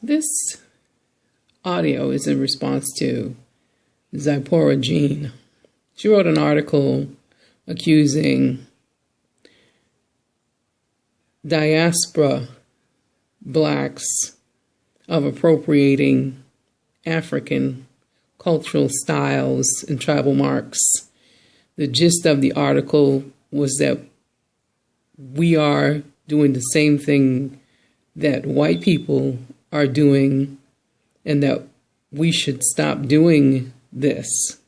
This audio is in response to Zipporah Gene. She wrote an article accusing diaspora blacks of appropriating African cultural styles and tribal marks. The gist of the article was that we are doing the same thing that white people are doing, and that we should stop doing this.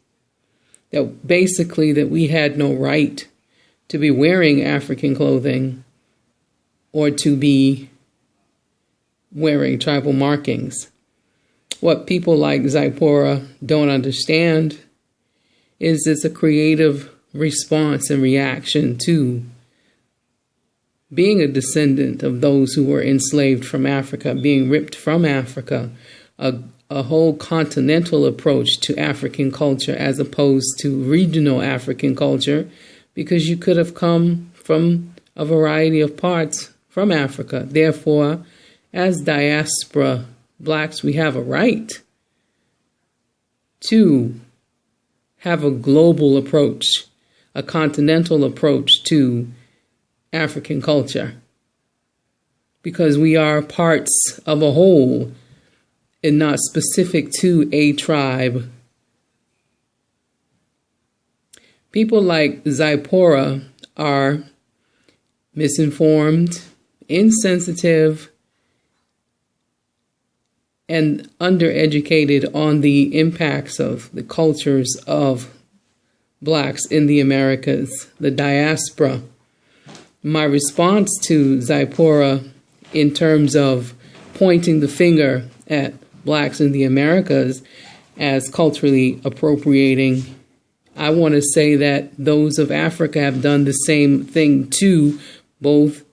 That basically that we had no right to be wearing African clothing or to be wearing tribal markings. What people like Zipporah don't understand is it's a creative response and reaction to being a descendant of those who were enslaved from Africa, being ripped from Africa, a whole continental approach to African culture as opposed to regional African culture, because you could have come from a variety of parts from Africa. Therefore, as diaspora blacks, we have a right to have a global approach, a continental approach to African culture, because we are parts of a whole and not specific to a tribe. People like Zipporah are misinformed, insensitive, and undereducated on the impacts of the cultures of blacks in the Americas, the diaspora. My response to Zipporah in terms of pointing the finger at blacks in the Americas as culturally appropriating, I want to say that those of Africa have done the same thing to both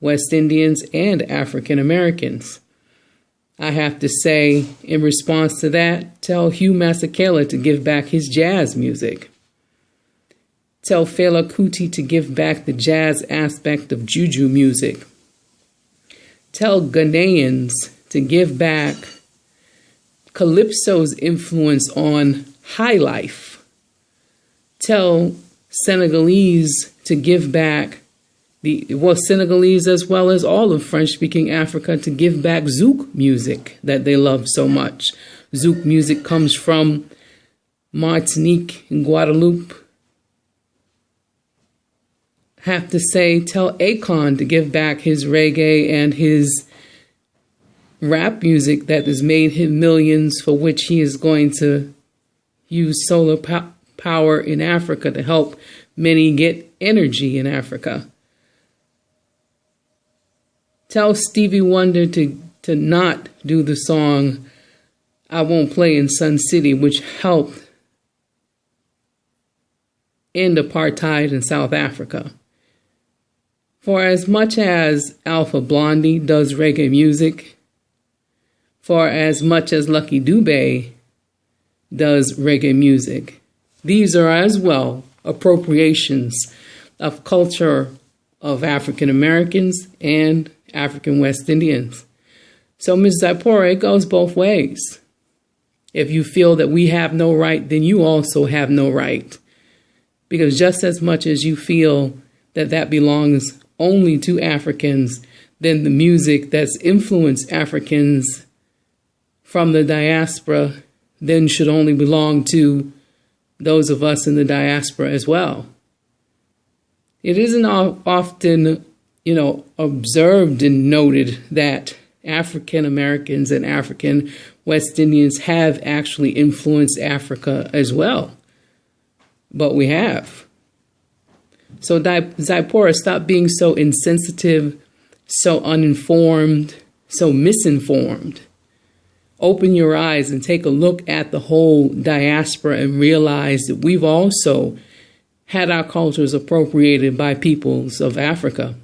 West Indians and African Americans. I have to say, in response to that, tell Hugh Masekela to give back his jazz music. Tell Fela Kuti to give back the jazz aspect of juju music. Tell Ghanaians to give back Calypso's influence on high life. Tell Senegalese to give back Senegalese as well as all of French-speaking Africa to give back Zouk music that they love so much. Zouk music comes from Martinique and Guadeloupe. Have to say, tell Akon to give back his reggae and his rap music that has made him millions, for which he is going to use solar power in Africa to help many get energy in Africa. Tell Stevie Wonder to not do the song I Won't Play in Sun City, which helped end apartheid in South Africa. For as much as Alpha Blondy does reggae music, for as much as Lucky Dube does reggae music, these are as well appropriations of culture of African Americans and African West Indians. So, Ms. Zipporah, it goes both ways. If you feel that we have no right, then you also have no right. Because just as much as you feel that that belongs only to Africans, then the music that's influenced Africans from the diaspora then should only belong to those of us in the diaspora as well. It isn't often, observed and noted that African Americans and African West Indians have actually influenced Africa as well. But we have. So Zipporah, stop being so insensitive, so uninformed, so misinformed. Open your eyes and take a look at the whole diaspora and realize that we've also had our cultures appropriated by peoples of Africa.